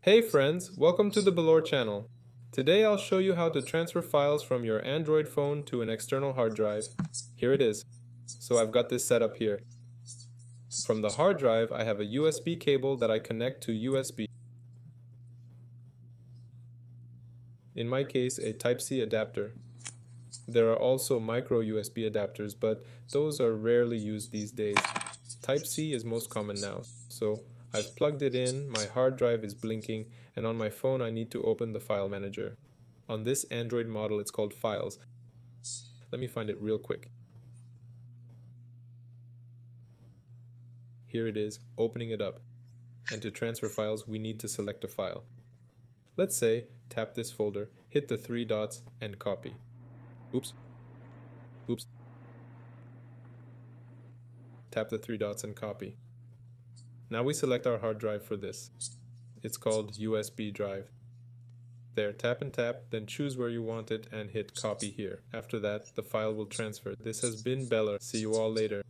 Hey friends, welcome to the Belore channel. Today I'll show you how to transfer files from your Android phone to an external hard drive. Here it is. So I've got this set up here. From the hard drive, I have a USB cable that I connect to USB. In my case, a Type-C adapter. There are also micro USB adapters, but those are rarely used these days. Type-C is most common now, so I've plugged it in, my hard drive is blinking, and on my phone I need to open the file manager. On this Android model, it's called Files. Let me find it real quick. Here it is, opening it up. And to transfer files, we need to select a file. Let's say, tap this folder, hit the three dots, and copy. Oops. Oops. Tap the three dots and copy. Now we select our hard drive for this. It's called USB drive. There, tap and tap, then choose where you want it and hit copy here. After that, the file will transfer. This has been Bella. See you all later.